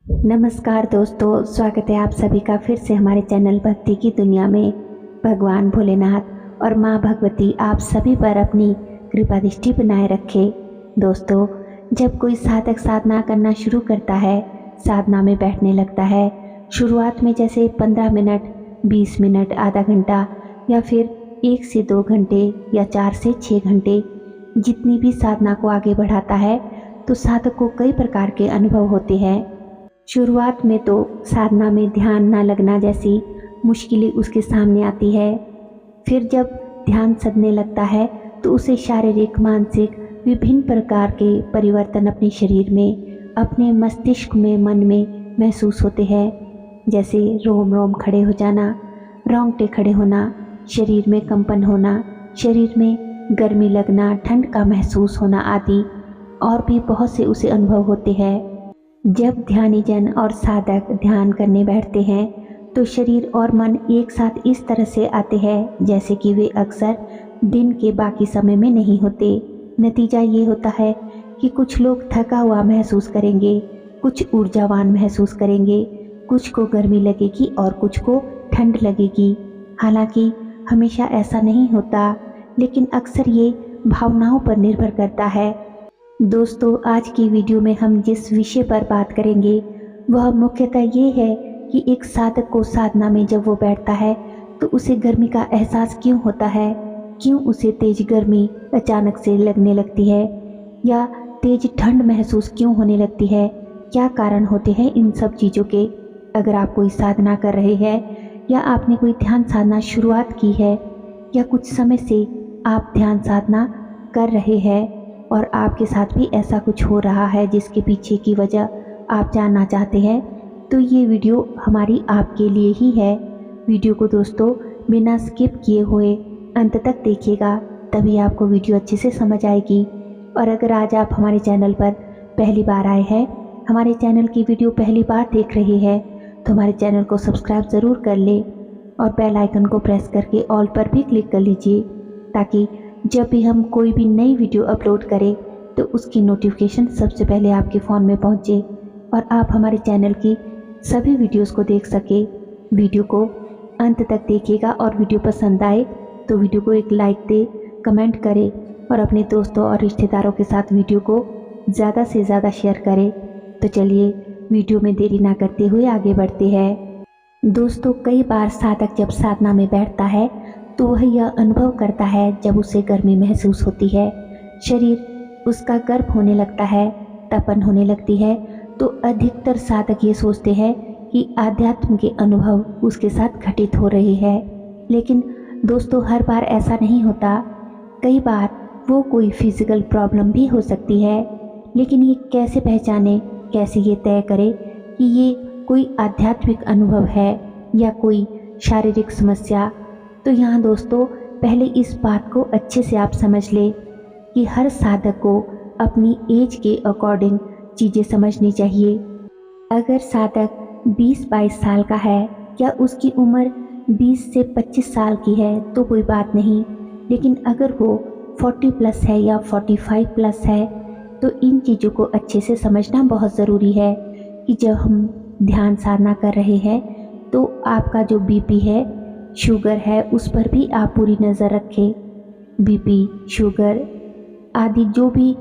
नमस्कार दोस्तों, स्वागत है आप सभी का फिर से हमारे चैनल भक्ति की दुनिया में। भगवान भोलेनाथ और माँ भगवती आप सभी पर अपनी कृपा दृष्टि बनाए रखे। दोस्तों, जब कोई साधक साधना करना शुरू करता है, साधना में बैठने लगता है, शुरुआत में जैसे 15 मिनट, 20 मिनट, आधा घंटा या फिर 1 से 2 घंटे या 4 से 6 घंटे, जितनी भी साधना को आगे बढ़ाता है तो साधक को कई प्रकार के अनुभव होते हैं। शुरुआत में तो साधना में ध्यान न लगना जैसी मुश्किलें उसके सामने आती है। फिर जब ध्यान सधने लगता है तो उसे शारीरिक, मानसिक विभिन्न प्रकार के परिवर्तन अपने शरीर में, अपने मस्तिष्क में, मन में महसूस होते हैं। जैसे रोम रोम खड़े हो जाना, रोंगटे खड़े होना, शरीर में कंपन होना, शरीर में गर्मी लगना, ठंड का महसूस होना आदि और भी बहुत से उसे अनुभव होते हैं। जब ध्यानीजन और साधक ध्यान करने बैठते हैं तो शरीर और मन एक साथ इस तरह से आते हैं जैसे कि वे अक्सर दिन के बाकी समय में नहीं होते। नतीजा ये होता है कि कुछ लोग थका हुआ महसूस करेंगे, कुछ ऊर्जावान महसूस करेंगे, कुछ को गर्मी लगेगी और कुछ को ठंड लगेगी। हालांकि हमेशा ऐसा नहीं होता, लेकिन अक्सर ये भावनाओं पर निर्भर करता है। दोस्तों, आज की वीडियो में हम जिस विषय पर बात करेंगे वह मुख्यतः ये है कि एक साधक को साधना में जब वो बैठता है तो उसे गर्मी का एहसास क्यों होता है, क्यों उसे तेज गर्मी अचानक से लगने लगती है या तेज ठंड महसूस क्यों होने लगती है, क्या कारण होते हैं इन सब चीज़ों के। अगर आप कोई साधना कर रहे हैं या आपने कोई ध्यान साधना शुरुआत की है या कुछ समय से आप ध्यान साधना कर रहे हैं और आपके साथ भी ऐसा कुछ हो रहा है जिसके पीछे की वजह आप जानना चाहते हैं, तो ये वीडियो हमारी आपके लिए ही है। वीडियो को दोस्तों बिना स्किप किए हुए अंत तक देखिएगा, तभी आपको वीडियो अच्छे से समझ आएगी। और अगर आज आप हमारे चैनल पर पहली बार आए हैं, हमारे चैनल की वीडियो पहली बार देख रहे हैं, तो हमारे चैनल को सब्सक्राइब ज़रूर कर लें और बेल आइकन को प्रेस करके ऑल पर भी क्लिक कर लीजिए, ताकि जब भी हम कोई भी नई वीडियो अपलोड करें तो उसकी नोटिफिकेशन सबसे पहले आपके फ़ोन में पहुंचे और आप हमारे चैनल की सभी वीडियोस को देख सके। वीडियो को अंत तक देखिएगा और वीडियो पसंद आए तो वीडियो को एक लाइक दे, कमेंट करें और अपने दोस्तों और रिश्तेदारों के साथ वीडियो को ज़्यादा से ज़्यादा शेयर करें। तो चलिए वीडियो में देरी ना करते हुए आगे बढ़ते हैं। दोस्तों, कई बार साधक जब साधना में बैठता है तो वह यह अनुभव करता है जब उसे गर्मी महसूस होती है, शरीर उसका गर्म होने लगता है, तपन होने लगती है, तो अधिकतर साधक ये सोचते हैं कि आध्यात्म के अनुभव उसके साथ घटित हो रहे हैं। लेकिन दोस्तों, हर बार ऐसा नहीं होता। कई बार वो कोई फिजिकल प्रॉब्लम भी हो सकती है, लेकिन ये कैसे पहचाने, कैसे ये तय करे कि ये कोई आध्यात्मिक अनुभव है या कोई शारीरिक समस्या। तो यहाँ दोस्तों पहले इस बात को अच्छे से आप समझ ले कि हर साधक को अपनी एज के अकॉर्डिंग चीज़ें समझनी चाहिए। अगर साधक 20-22 साल का है या उसकी उम्र 20 से 25 साल की है तो कोई बात नहीं, लेकिन अगर वो 40 प्लस है या 45 प्लस है तो इन चीज़ों को अच्छे से समझना बहुत ज़रूरी है कि जब हम ध्यान साधना कर रहे हैं तो आपका जो बीपी है, शुगर है, उस पर भी आप पूरी नज़र रखें। बीपी, शुगर आदि जो भी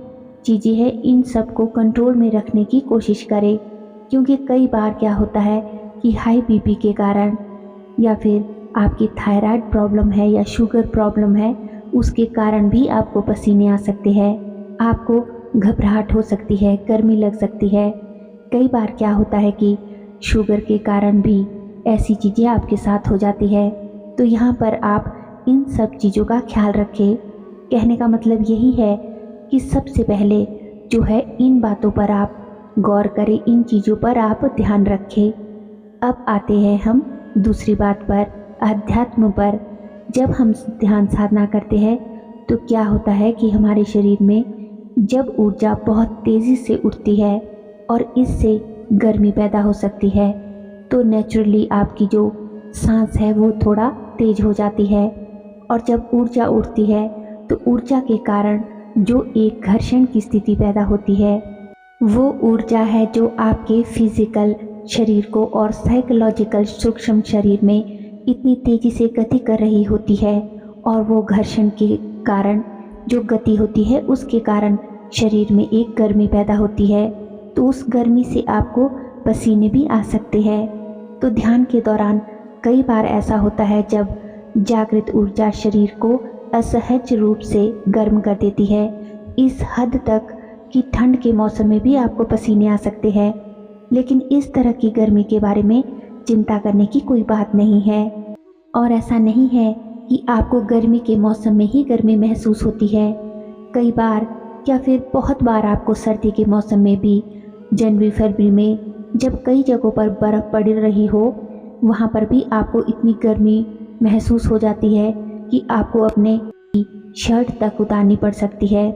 चीज़ें हैं इन सब को कंट्रोल में रखने की कोशिश करें, क्योंकि कई बार क्या होता है कि हाई बीपी के कारण या फिर आपकी थायराइड प्रॉब्लम है या शुगर प्रॉब्लम है, उसके कारण भी आपको पसीने आ सकते हैं, आपको घबराहट हो सकती है, गर्मी लग सकती है। कई बार क्या होता है कि शुगर के कारण भी ऐसी चीज़ें आपके साथ हो जाती है। तो यहाँ पर आप इन सब चीज़ों का ख्याल रखें। कहने का मतलब यही है कि सबसे पहले जो है इन बातों पर आप गौर करें, इन चीज़ों पर आप ध्यान रखें। अब आते हैं हम दूसरी बात पर, अध्यात्म पर। जब हम ध्यान साधना करते हैं तो क्या होता है कि हमारे शरीर में जब ऊर्जा बहुत तेज़ी से उठती है और इससे गर्मी पैदा हो सकती है, तो नेचुरली आपकी जो सांस है वो थोड़ा तेज हो जाती है। और जब ऊर्जा उठती है तो ऊर्जा के कारण जो एक घर्षण की स्थिति पैदा होती है, वो ऊर्जा है जो आपके फिजिकल शरीर को और साइकोलॉजिकल सूक्ष्म शरीर में इतनी तेजी से गति कर रही होती है, और वो घर्षण के कारण जो गति होती है उसके कारण शरीर में एक गर्मी पैदा होती है। तो उस गर्मी से आपको पसीने भी आ सकते हैं। तो ध्यान के दौरान कई बार ऐसा होता है जब जागृत ऊर्जा शरीर को असहज रूप से गर्म कर देती है, इस हद तक कि ठंड के मौसम में भी आपको पसीने आ सकते हैं। लेकिन इस तरह की गर्मी के बारे में चिंता करने की कोई बात नहीं है। और ऐसा नहीं है कि आपको गर्मी के मौसम में ही गर्मी महसूस होती है। कई बार या फिर बहुत बार आपको सर्दी के मौसम में भी, जनवरी फरवरी में जब कई जगहों पर बर्फ़ पड़ रही हो, वहाँ पर भी आपको इतनी गर्मी महसूस हो जाती है कि आपको अपने शर्ट तक उतारनी पड़ सकती है।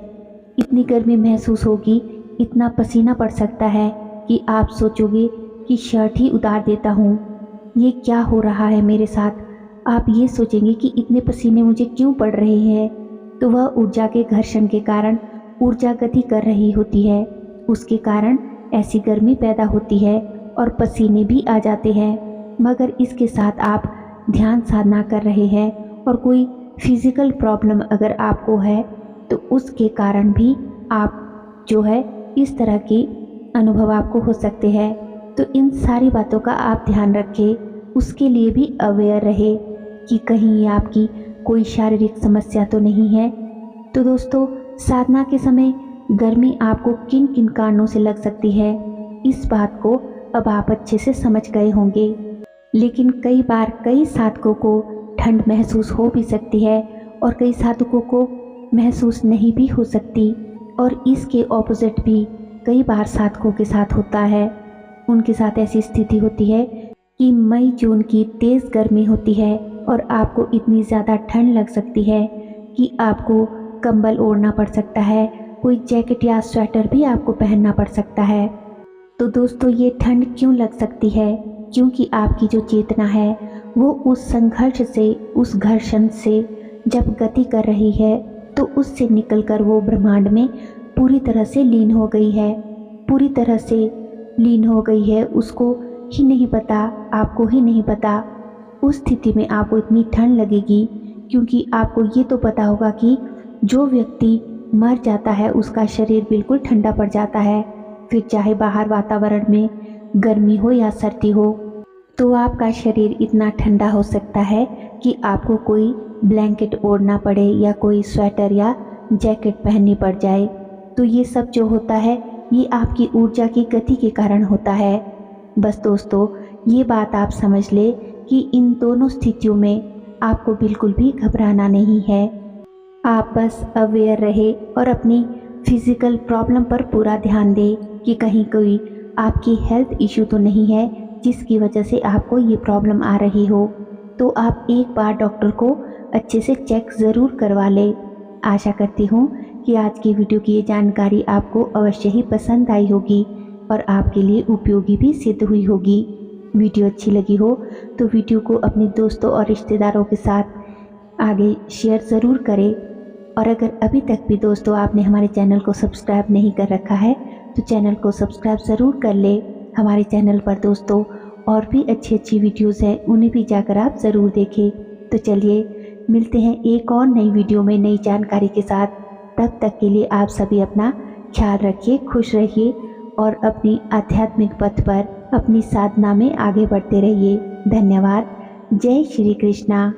इतनी गर्मी महसूस होगी, इतना पसीना पड़ सकता है कि आप सोचोगे कि शर्ट ही उतार देता हूँ, ये क्या हो रहा है मेरे साथ। आप ये सोचेंगे कि इतने पसीने मुझे क्यों पड़ रहे हैं। तो वह ऊर्जा के घर्षण के कारण ऊर्जा गति कर रही होती है, उसके कारण ऐसी गर्मी पैदा होती है और पसीने भी आ जाते हैं। मगर इसके साथ आप ध्यान साधना कर रहे हैं और कोई फिजिकल प्रॉब्लम अगर आपको है तो उसके कारण भी आप जो है इस तरह के अनुभव आपको हो सकते हैं। तो इन सारी बातों का आप ध्यान रखें, उसके लिए भी अवेयर रहे कि कहीं ये आपकी कोई शारीरिक समस्या तो नहीं है। तो दोस्तों, साधना के समय गर्मी आपको किन किन कारणों से लग सकती है, इस बात को अब आप अच्छे से समझ गए होंगे। लेकिन कई बार कई साधकों को ठंड महसूस हो भी सकती है और कई साधकों को महसूस नहीं भी हो सकती, और इसके ऑपोजिट भी कई बार साधकों के साथ होता है। उनके साथ ऐसी स्थिति होती है कि मई जून की तेज़ गर्मी होती है और आपको इतनी ज़्यादा ठंड लग सकती है कि आपको कंबल ओढ़ना पड़ सकता है, कोई जैकेट या स्वेटर भी आपको पहनना पड़ सकता है। तो दोस्तों, ये ठंड क्यों लग सकती है? क्योंकि आपकी जो चेतना है वो उस संघर्ष से, उस घर्षण से जब गति कर रही है तो उससे निकलकर वो ब्रह्मांड में पूरी तरह से लीन हो गई है, पूरी तरह से लीन हो गई है। उसको ही नहीं पता, आपको ही नहीं पता। उस स्थिति में आपको इतनी ठंड लगेगी क्योंकि आपको ये तो पता होगा कि जो व्यक्ति मर जाता है उसका शरीर बिल्कुल ठंडा पड़ जाता है, फिर चाहे बाहर वातावरण में गर्मी हो या सर्दी हो। तो आपका शरीर इतना ठंडा हो सकता है कि आपको कोई ब्लैंकेट ओढ़ना पड़े या कोई स्वेटर या जैकेट पहननी पड़ जाए। तो ये सब जो होता है ये आपकी ऊर्जा की गति के कारण होता है। बस दोस्तों, ये बात आप समझ ले कि इन दोनों स्थितियों में आपको बिल्कुल भी घबराना नहीं है। आप बस अवेयर रहे और अपनी फिजिकल प्रॉब्लम पर पूरा ध्यान दें कि कहीं कोई आपकी हेल्थ इश्यू तो नहीं है जिसकी वजह से आपको ये प्रॉब्लम आ रही हो। तो आप एक बार डॉक्टर को अच्छे से चेक ज़रूर करवा लें। आशा करती हूँ कि आज की वीडियो की ये जानकारी आपको अवश्य ही पसंद आई होगी और आपके लिए उपयोगी भी सिद्ध हुई होगी। वीडियो अच्छी लगी हो तो वीडियो को अपने दोस्तों और रिश्तेदारों के साथ आगे शेयर ज़रूर करें। और अगर अभी तक भी दोस्तों आपने हमारे चैनल को सब्सक्राइब नहीं कर रखा है तो चैनल को सब्सक्राइब ज़रूर कर ले। हमारे चैनल पर दोस्तों और भी अच्छी अच्छी वीडियोज़ हैं, उन्हें भी जाकर आप ज़रूर देखें। तो चलिए मिलते हैं एक और नई वीडियो में नई जानकारी के साथ। तब तक के लिए आप सभी अपना ख्याल रखिए, खुश रहिए और अपनी आध्यात्मिक पथ पर अपनी साधना में आगे बढ़ते रहिए। धन्यवाद। जय श्री कृष्णा।